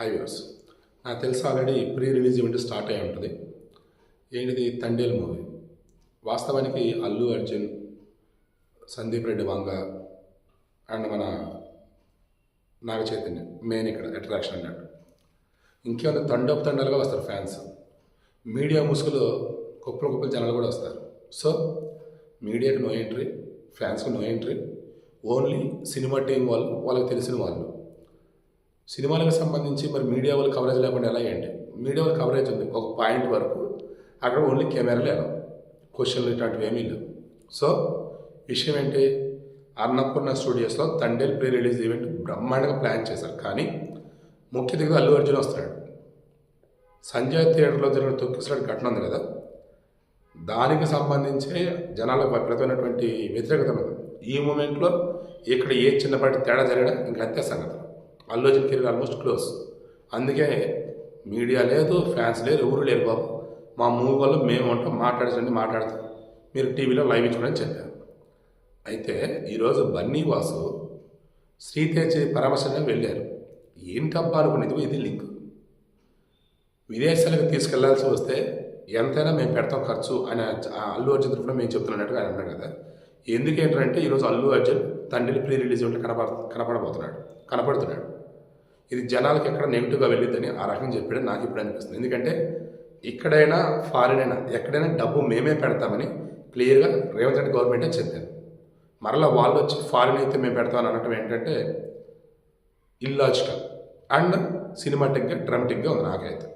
Highways నాకు తెలిసి already pre release event start అయి ఉంటుంది. ఏంటిది? తండేల్ మూవీ. వాస్తవానికి అల్లు అర్జున్, సందీప్ రెడ్డి వంగ అండ్ మన నాగ చైతన్య మెయిన్ ఇక్కడ అట్రాక్షన్ అన్నట్టు. ఇంకేమైనా తండోపు తండాలుగా వస్తారు ఫ్యాన్స్. మీడియా ముసుగులో కుప్పలు జనాలు కూడా వస్తారు. సో మీడియాకి నో ఎంట్రీ, ఫ్యాన్స్కి no entry. Only cinema team వాళ్ళకి తెలిసిన వాళ్ళు. సినిమాలకు సంబంధించి మరి మీడియా వాళ్ళు కవరేజ్ లేకుండా ఎలా ఏంటి? మీడియా వాళ్ళ కవరేజ్ ఉంది ఒక పాయింట్ వరకు. అక్కడ ఓన్లీ కెమెరా లేదు, క్వశ్చన్లు ఇట్లాంటివి ఏమీ లేవు. సో విషయం ఏంటి? అన్నపూర్ణ స్టూడియోస్లో తండేల్ ప్రీ రిలీజ్ ఈవెంట్ బ్రహ్మాండంగా ప్లాన్ చేశారు. కానీ ముఖ్య అతిథిగా అల్లు అర్జున్ వస్తున్నాడు. సంజయ్ థియేటర్లో జరిగిన తొక్కిసలాట ఘటన ఉంది కదా, దానికి సంబంధించి జనాలకు విపరీతమైనటువంటి వ్యతిరేకత ఉంది. ఈ మూమెంట్లో ఇక్కడ ఏ చిన్నపాటి తేడా జరిగినా ఇంకా అంతే సంగతి. Allu Arjun career almost close. అందుకే మీడియా లేదు, ఫ్యాన్స్ లేరు, ఎవరు లేరు బాబు. మా మూవీ వల్ల మేము ఉంటాం, మాట్లాడతాం, మీరు టీవీలో లైవ్ ఇచ్చుకోవడం చెప్పారు. అయితే ఈరోజు బన్నీ వాసు శ్రీతేజ్ పరామర్శంగా వెళ్ళారు. ఏంటబ్బా అనుకునేది ఇది లింక్. విదేశాలకు తీసుకెళ్లాల్సి వస్తే ఎంతైనా మేము పెడతాం ఖర్చు అని అల్లు అర్జున్ తరఫున మేము చెప్తున్నట్టుగా ఆయన అన్నాడు కదా. ఎందుకేంటంటే ఈరోజు అల్లు అర్జున్ తండ్రి ప్రీ రిలీజ్ ఉంటే కనపడుతున్నాడు. ఇది జనాలకి ఎక్కడ నెగిటివ్గా వెళ్ళిద్దని ఆ రకంగా చెప్పాడని నాకు ఇప్పుడు అనిపిస్తుంది. ఎందుకంటే ఇక్కడైనా ఫారిన్ అయినా ఎక్కడైనా డబ్బు మేమే పెడతామని క్లియర్గా రేవంత్ రెడ్డి గవర్నమెంటే చెప్పారు. మరలా వాళ్ళు వచ్చి ఫారిన్ అయితే మేము పెడతామని అనటం ఏంటంటే ఇల్లాజికల్ అండ్ సినిమాటిక్గా డ్రామాటిక్గా ఉంది నాకైతే.